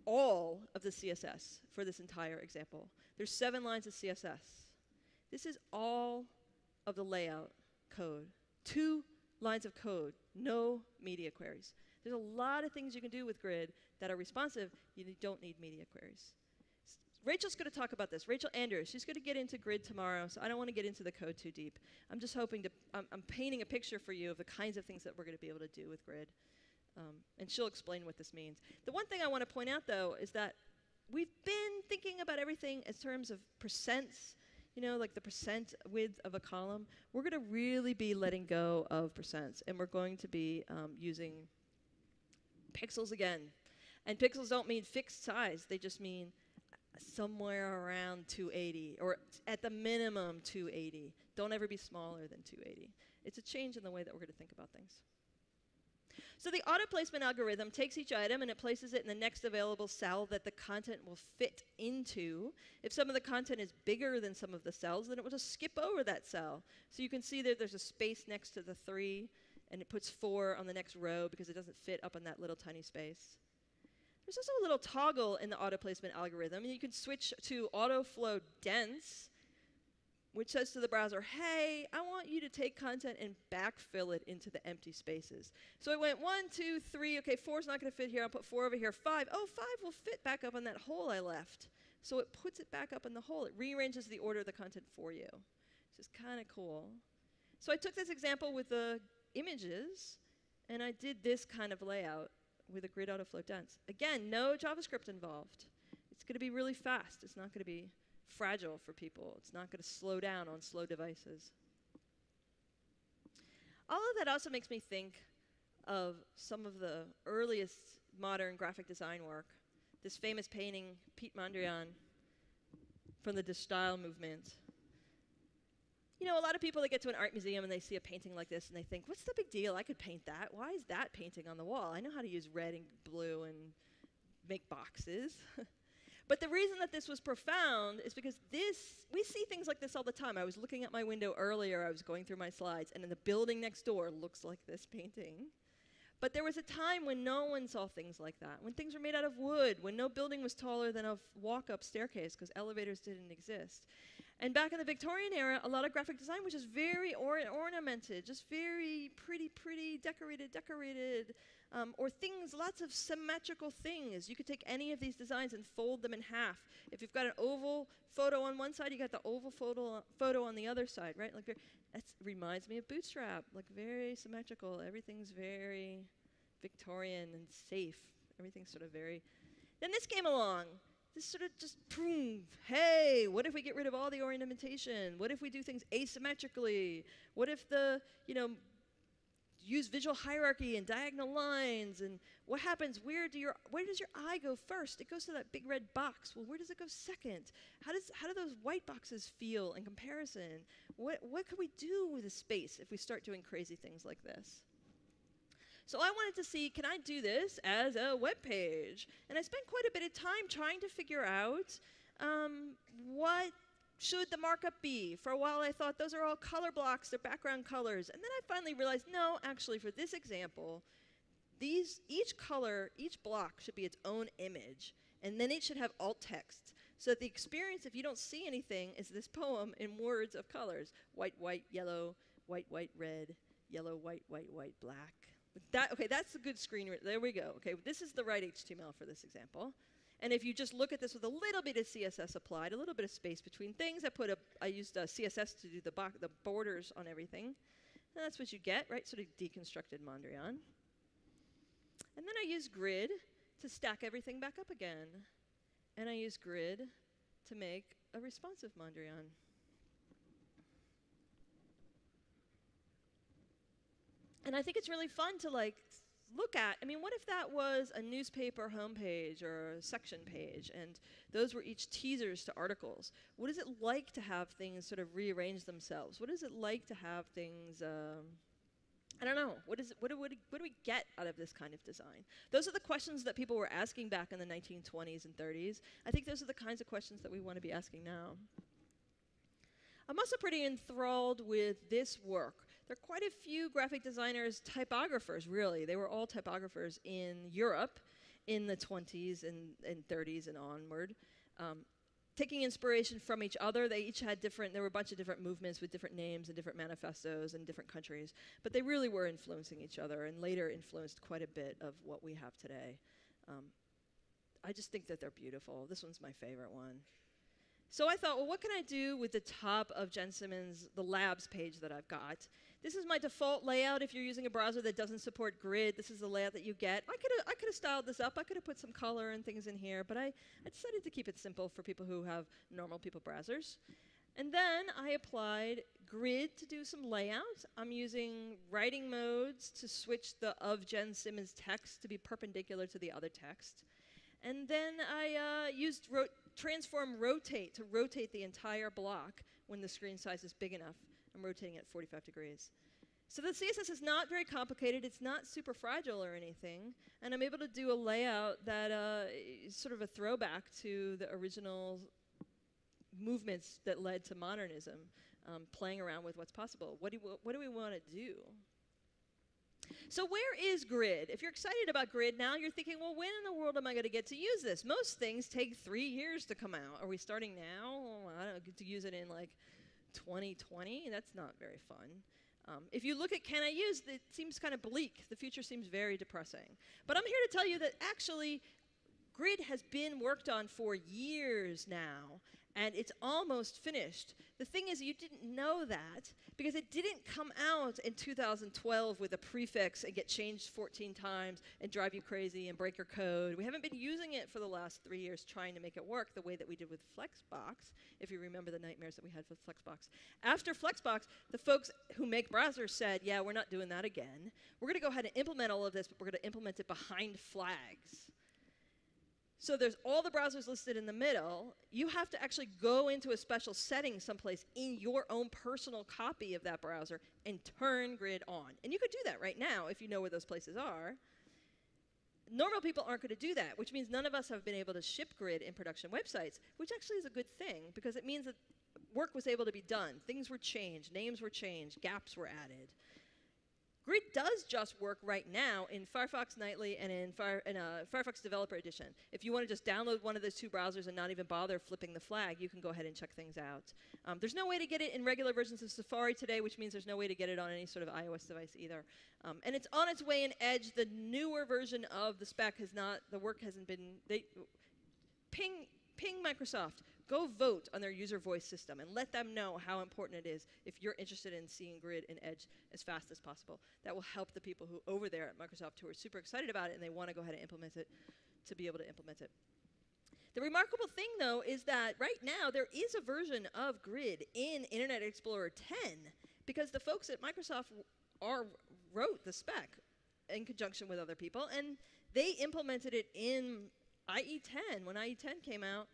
all of the CSS for this entire example. There's 7 lines of CSS. This is all of the layout code. 2 lines of code, no media queries. There's a lot of things you can do with grid that are responsive. You don't need media queries. Rachel's going to talk about this. Rachel Andrews, she's going to get into grid tomorrow, so I don't want to get into the code too deep. I'm just hoping to, I'm painting a picture for you of the kinds of things that we're going to be able to do with grid. And she'll explain what this means. The one thing I want to point out, though, is that we've been thinking about everything in terms of percents, you know, like the percent width of a column. We're going to really be letting go of percents, and we're going to be using pixels again. And pixels don't mean fixed size. They just mean somewhere around 280, or at the minimum 280. Don't ever be smaller than 280. It's a change in the way that we're going to think about things. So the auto placement algorithm takes each item and it places it in the next available cell that the content will fit into. If some of the content is bigger than some of the cells, then it will just skip over that cell. So you can see that there's a space next to the 3, and it puts 4 on the next row because it doesn't fit up in that little tiny space. There's also a little toggle in the auto placement algorithm, and you can switch to auto flow dense, which says to the browser, hey, I want you to take content and backfill it into the empty spaces. So I went 1, 2, 3, okay, 4's not going to fit here, I'll put 4 over here, 5, oh, 5 will fit back up on that hole I left. So it puts it back up in the hole. It rearranges the order of the content for you, which is kind of cool. So I took this example with the images, and I did this kind of layout with a grid auto flow dense. Again, no JavaScript involved. It's going to be really fast. It's not going to be fragile for people. It's not going to slow down on slow devices. All of that also makes me think of some of the earliest modern graphic design work. This famous painting, Pete Mondrian, from the De Stijl movement. You know, a lot of people, they get to an art museum and they see a painting like this and they think, what's the big deal? I could paint that. Why is that painting on the wall? I know how to use red and blue and make boxes. But the reason that this was profound is because we see things like this all the time. I was looking at my window earlier, I was going through my slides, and then the building next door looks like this painting. But there was a time when no one saw things like that, when things were made out of wood, when no building was taller than a walk-up staircase because elevators didn't exist. And back in the Victorian era, a lot of graphic design was just very ornamented, just very pretty, decorated, or things, lots of symmetrical things. You could take any of these designs and fold them in half. If you've got an oval photo on one side, you got the oval photo on the other side, right? Like that reminds me of Bootstrap, like very symmetrical. Everything's very Victorian and safe. Everything's sort of very. Then this came along. This sort of just, boom, hey, what if we get rid of all the ornamentation? What if we do things asymmetrically? What if use visual hierarchy and diagonal lines? And what happens? Where does your eye go first? It goes to that big red box. Well, where does it go second? How do those white boxes feel in comparison? What could we do with a space if we start doing crazy things like this? So I wanted to see, can I do this as a web page? And I spent quite a bit of time trying to figure out what should the markup be. For a while I thought those are all color blocks, they're background colors. And then I finally realized, no, actually for this example, each color, each block should be its own image. And then it should have alt text. So that the experience, if you don't see anything, is this poem in words of colors. White, white, yellow, white, white, red, yellow, white, white, white, black. Okay, that's a good screen. There we go. Okay, this is the right HTML for this example. And if you just look at this with a little bit of CSS applied, a little bit of space between things, I used CSS to do the borders on everything. And that's what you get, right? Sort of deconstructed Mondrian. And then I use Grid to stack everything back up again. And I use Grid to make a responsive Mondrian. And I think it's really fun to look at. I mean, what if that was a newspaper homepage or a section page, and those were each teasers to articles? What is it like to have things sort of rearrange themselves? What is it like to have things, I don't know, what do we get out of this kind of design? Those are the questions that people were asking back in the 1920s and 30s. I think those are the kinds of questions that we want to be asking now. I'm also pretty enthralled with this work. There are quite a few graphic designers, typographers, really. They were all typographers in Europe in the 20s and 30s and onward. Taking inspiration from each other, they each had there were a bunch of different movements with different names and different manifestos in different countries. But they really were influencing each other and later influenced quite a bit of what we have today. I just think that they're beautiful. This one's my favorite one. So I thought, well, what can I do with the top of Jen Simmons, the labs page that I've got? This is my default layout. If you're using a browser that doesn't support Grid, this is the layout that you get. I could have styled this up. I could have put some color and things in here, but I decided to keep it simple for people who have normal people browsers. And then I applied Grid to do some layouts. I'm using writing modes to switch the of Jen Simmons text to be perpendicular to the other text. And then I used transform rotate to rotate the entire block when the screen size is big enough. I'm rotating at 45 degrees. So the CSS is not very complicated. It's not super fragile or anything. And I'm able to do a layout that is sort of a throwback to the original movements that led to modernism, playing around with what's possible. What do we want to do? So where is Grid? If you're excited about Grid now, you're thinking, well, when in the world am I going to get to use this? Most things take 3 years to come out. Are we starting now? Oh, I don't know, get to use it in 2020? That's not very fun. If you look at can I use, it seems kind of bleak. The future seems very depressing. But I'm here to tell you that actually Grid has been worked on for years now, and it's almost finished. The thing is, you didn't know that because it didn't come out in 2012 with a prefix and get changed 14 times and drive you crazy and break your code. We haven't been using it for the last 3 years trying to make it work the way that we did with Flexbox, if you remember the nightmares that we had with Flexbox. After Flexbox, the folks who make browsers said, yeah, we're not doing that again. We're going to go ahead and implement all of this, but we're going to implement it behind flags. So there's all the browsers listed in the middle. You have to actually go into a special setting someplace in your own personal copy of that browser and turn Grid on. And you could do that right now if you know where those places are. Normal people aren't going to do that, which means none of us have been able to ship Grid in production websites, which actually is a good thing because it means that work was able to be done. Things were changed, names were changed, gaps were added. Grid does just work right now in Firefox Nightly and in Firefox Developer Edition. If you want to just download one of those two browsers and not even bother flipping the flag, you can go ahead and check things out. There's no way to get it in regular versions of Safari today, which means there's no way to get it on any sort of iOS device either. And it's on its way in Edge. The newer version of the spec has not, the work hasn't been, ping Microsoft. Go vote on their user voice system and let them know how important it is if you're interested in seeing Grid in Edge as fast as possible. That will help the people who over there at Microsoft who are super excited about it and they want to go ahead and implement it to be able to implement it. The remarkable thing, though, is that right now there is a version of Grid in Internet Explorer 10 because the folks at Microsoft wrote the spec in conjunction with other people, and they implemented it in IE10. When IE10 came out,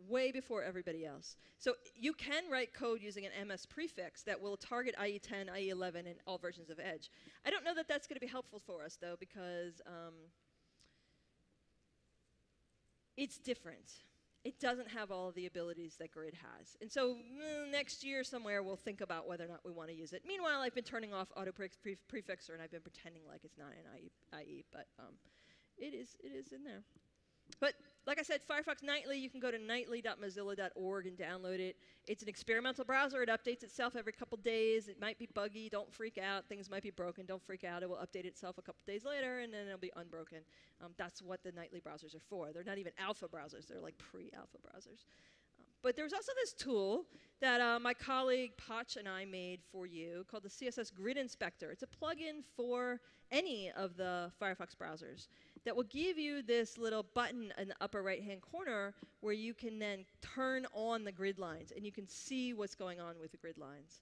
way before everybody else. So you can write code using an MS prefix that will target IE10, IE11, and all versions of Edge. I don't know that that's going to be helpful for us, though, because it's different. It doesn't have all of the abilities that Grid has. And so next year somewhere we'll think about whether or not we want to use it. Meanwhile, I've been turning off auto prefixer and I've been pretending like it's not in IE, but it is in there. But like I said, Firefox Nightly, you can go to nightly.mozilla.org and download it. It's an experimental browser. It updates itself every couple days. It might be buggy. Don't freak out. Things might be broken. Don't freak out. It will update itself a couple days later, and then it'll be unbroken. That's what the Nightly browsers are for. They're not even alpha browsers. They're like pre-alpha browsers. But there's also this tool that my colleague Poch and I made for you called the CSS Grid Inspector. It's a plugin for any of the Firefox browsers that will give you this little button in the upper right-hand corner where you can then turn on the grid lines, and you can see what's going on with the grid lines,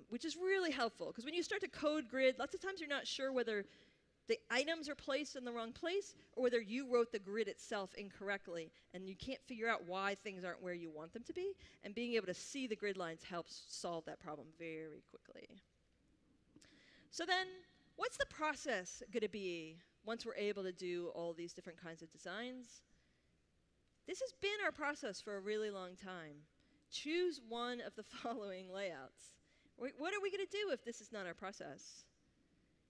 which is really helpful. Because when you start to code grid, lots of times you're not sure whether the items are placed in the wrong place or whether you wrote the grid itself incorrectly, and you can't figure out why things aren't where you want them to be. And being able to see the grid lines helps solve that problem very quickly. So then, what's the process going to be once we're able to do all these different kinds of designs? This has been our process for a really long time. Choose one of the following layouts. What are we going to do if this is not our process?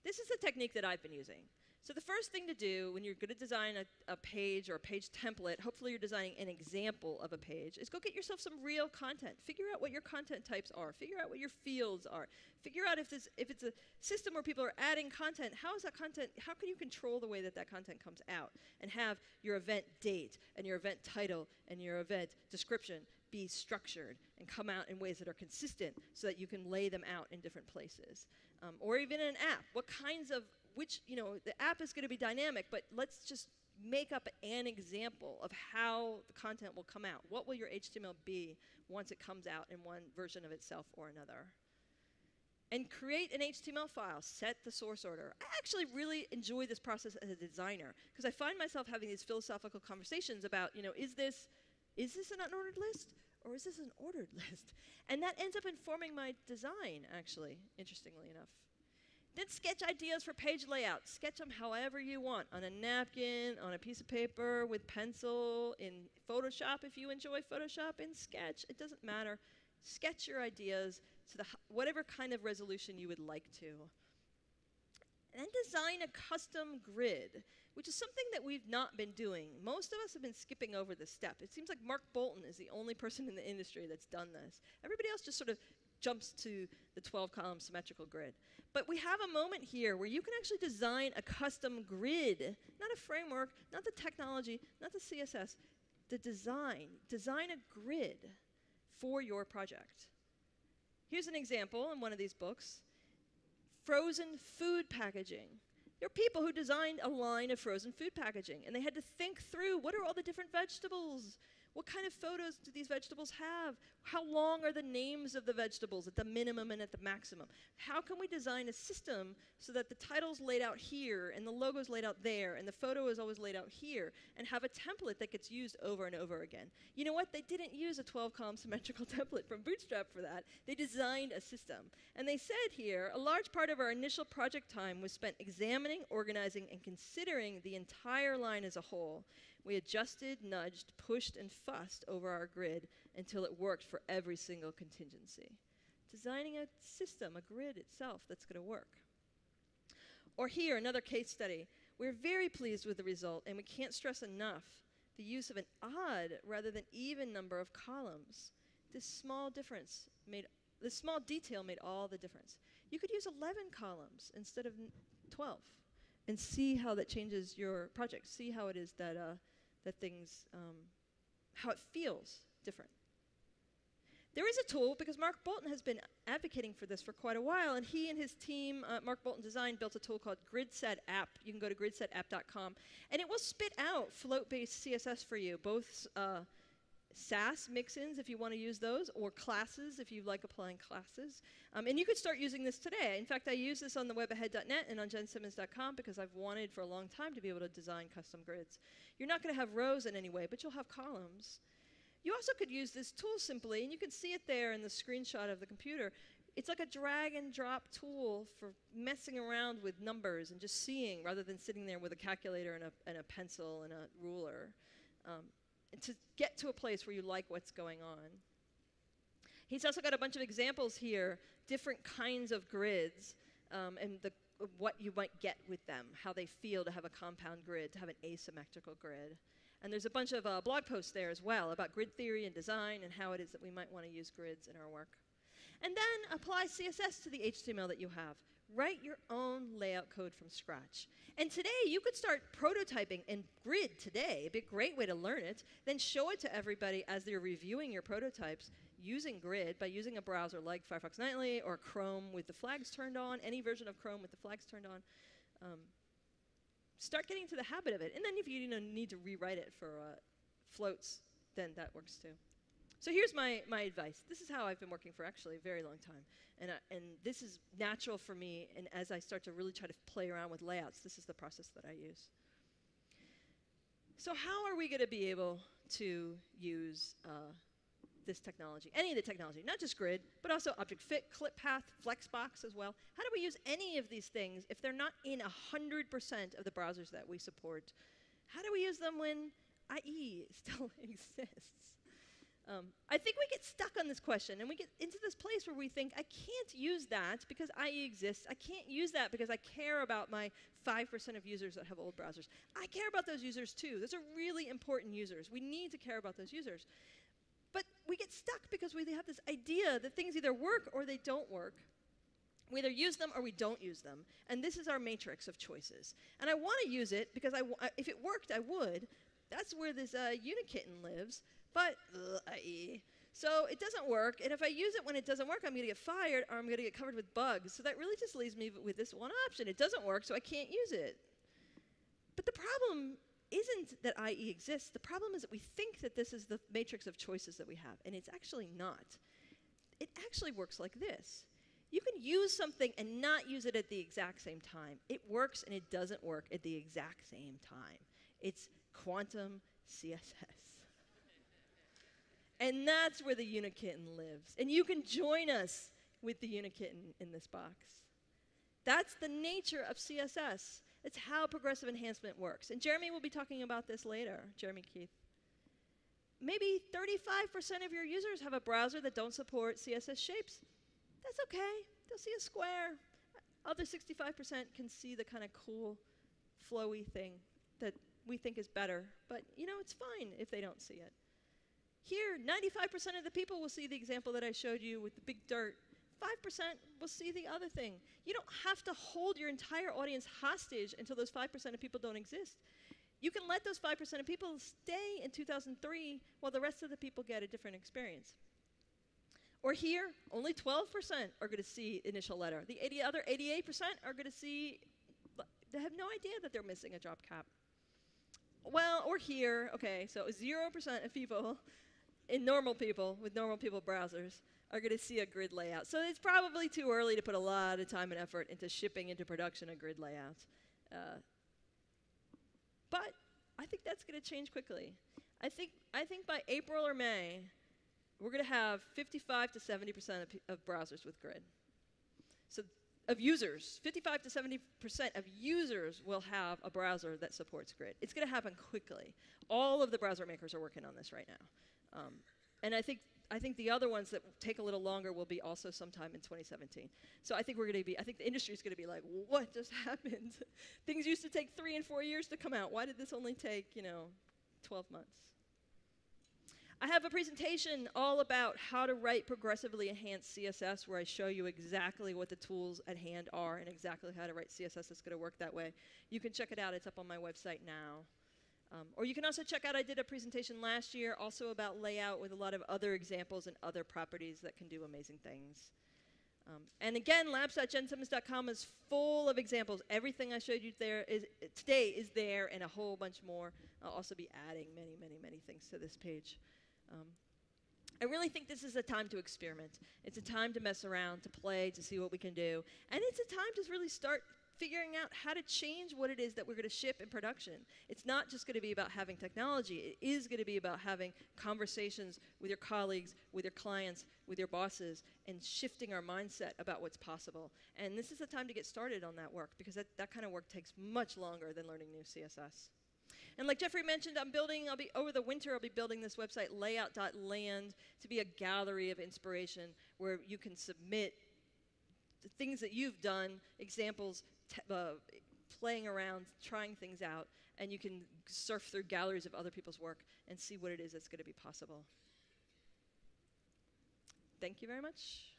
This is the technique that I've been using. So the first thing to do when you're going to design a page or a page template, hopefully you're designing an example of a page, is go get yourself some real content. Figure out what your content types are. Figure out what your fields are. Figure out if it's a system where people are adding content, how is that content, how can you control the way that that content comes out and have your event date and your event title and your event description be structured and come out in ways that are consistent so that you can lay them out in different places. Or even an app. What kinds of, the app is going to be dynamic, but let's just make up an example of how the content will come out. What will your HTML be once it comes out in one version of itself or another? And create an HTML file. Set the source order. I actually really enjoy this process as a designer because I find myself having these philosophical conversations about, is this an unordered list or is this an ordered list? And that ends up informing my design, actually, interestingly enough. Then sketch ideas for page layout. Sketch them however you want, on a napkin, on a piece of paper, with pencil, in Photoshop if you enjoy Photoshop, in Sketch. It doesn't matter. Sketch your ideas to whatever kind of resolution you would like to. And then design a custom grid, which is something that we've not been doing. Most of us have been skipping over this step. It seems like Mark Bolton is the only person in the industry that's done this. Everybody else just sort of jumps to the 12-column symmetrical grid. But we have a moment here where you can actually design a custom grid, not a framework, not the technology, not the CSS, the design. Design a grid for your project. Here's an example in one of these books. Frozen food packaging. There are people who designed a line of frozen food packaging, and they had to think through, what are all the different vegetables? What kind of photos do these vegetables have? How long are the names of the vegetables at the minimum and at the maximum? How can we design a system so that the title's laid out here, and the logo's laid out there, and the photo is always laid out here, and have a template that gets used over and over again? You know what? They didn't use a 12-column symmetrical template from Bootstrap for that. They designed a system. And they said here, a large part of our initial project time was spent examining, organizing, and considering the entire line as a whole. We adjusted, nudged, pushed, and fussed over our grid until it worked for every single contingency. Designing a system, a grid itself that's going to work. Or here, another case study. We're very pleased with the result, and we can't stress enough the use of an odd rather than even number of columns. This small detail made all the difference. You could use 11 columns instead of 12 and see how that changes your project. See how it is that how it feels different. There is a tool, because Mark Bolton has been advocating for this for quite a while, and he and his team, Mark Bolton Design, built a tool called GridSet App. You can go to gridsetapp.com, and it will spit out float-based CSS for you, both Sass mix-ins if you want to use those, or classes if you like applying classes. And you could start using this today. In fact, I use this on the webahead.net and on jensimmons.com because I've wanted for a long time to be able to design custom grids. You're not going to have rows in any way, but you'll have columns. You also could use this tool simply, and you can see it there in the screenshot of the computer. It's like a drag and drop tool for messing around with numbers and just seeing rather than sitting there with a calculator and a pencil and a ruler. And to get to a place where you like what's going on. He's also got a bunch of examples here, different kinds of grids, and what you might get with them, how they feel to have a compound grid, to have an asymmetrical grid. And there's a bunch of blog posts there as well about grid theory and design and how it is that we might want to use grids in our work. And then apply CSS to the HTML that you have. Write your own layout code from scratch. And today, you could start prototyping in Grid today. It'd be a great way to learn it. Then show it to everybody as they're reviewing your prototypes using Grid by using a browser like Firefox Nightly or Chrome with the flags turned on, any version of Chrome with the flags turned on. Start getting into the habit of it. And then if you need to rewrite it for floats, then that works too. So here's my advice. This is how I've been working for actually a very long time. And this is natural for me. And as I start to really try to play around with layouts, this is the process that I use. So how are we going to be able to use this technology, any of the technology, not just Grid, but also Object Fit, Clip Path, Flexbox as well? How do we use any of these things if they're not in 100% of the browsers that we support? How do we use them when IE still exists? I think we get stuck on this question, and we get into this place where we think, I can't use that because IE exists. I can't use that because I care about my 5% of users that have old browsers. I care about those users too. Those are really important users. We need to care about those users. But we get stuck because we have this idea that things either work or they don't work. We either use them or we don't use them. And this is our matrix of choices. And I want to use it because if it worked, I would. That's where this unikitten lives. But, IE. So it doesn't work. And if I use it when it doesn't work, I'm going to get fired or I'm going to get covered with bugs. So that really just leaves me with this one option. It doesn't work, so I can't use it. But the problem isn't that IE exists. The problem is that we think that this is the matrix of choices that we have. And it's actually not. It actually works like this. You can use something and not use it at the exact same time. It works and it doesn't work at the exact same time. It's quantum CSS. And that's where the unikitten lives. And you can join us with the unikitten in this box. That's the nature of CSS. It's how progressive enhancement works. And Jeremy will be talking about this later, Jeremy Keith. Maybe 35% of your users have a browser that don't support CSS Shapes. That's okay. They'll see a square. Other 65% can see the kind of cool, flowy thing that we think is better. But, it's fine if they don't see it. Here, 95% of the people will see the example that I showed you with the big dirt. 5% will see the other thing. You don't have to hold your entire audience hostage until those 5% of people don't exist. You can let those 5% of people stay in 2003 while the rest of the people get a different experience. Or here, only 12% are going to see initial letter. The other 88% are going to see, they have no idea that they're missing a drop cap. Well, or here, okay, so 0% of people, normal people with normal people browsers, are going to see a grid layout. So it's probably too early to put a lot of time and effort into shipping into production a grid layout. But I think that's going to change quickly. I think by April or May, we're going to have 55 to 70% of browsers with grid. So of users, 55 to 70% of users will have a browser that supports grid. It's going to happen quickly. All of the browser makers are working on this right now. And I think the other ones that take a little longer will be also sometime in 2017. So I think I think the industry is going to be like, what just happened? Things used to take 3 and 4 years to come out. Why did this only take, 12 months? I have a presentation all about how to write progressively enhanced CSS where I show you exactly what the tools at hand are and exactly how to write CSS that's going to work that way. You can check it out. It's up on my website now. Or you can also check out, I did a presentation last year also about layout with a lot of other examples and other properties that can do amazing things. And again, labs.jensimmons.com is full of examples. Everything I showed you today is there and a whole bunch more. I'll also be adding many, many, many things to this page. I really think this is a time to experiment. It's a time to mess around, to play, to see what we can do. And it's a time to really start figuring out how to change what it is that we're going to ship in production. It's not just going to be about having technology. It is going to be about having conversations with your colleagues, with your clients, with your bosses, and shifting our mindset about what's possible. And this is the time to get started on that work, because that kind of work takes much longer than learning new CSS. And like Jeffrey mentioned, over the winter, I'll be building this website, layout.land, to be a gallery of inspiration where you can submit the things that you've done, examples, playing around, trying things out, and you can surf through galleries of other people's work and see what it is that's going to be possible. Thank you very much.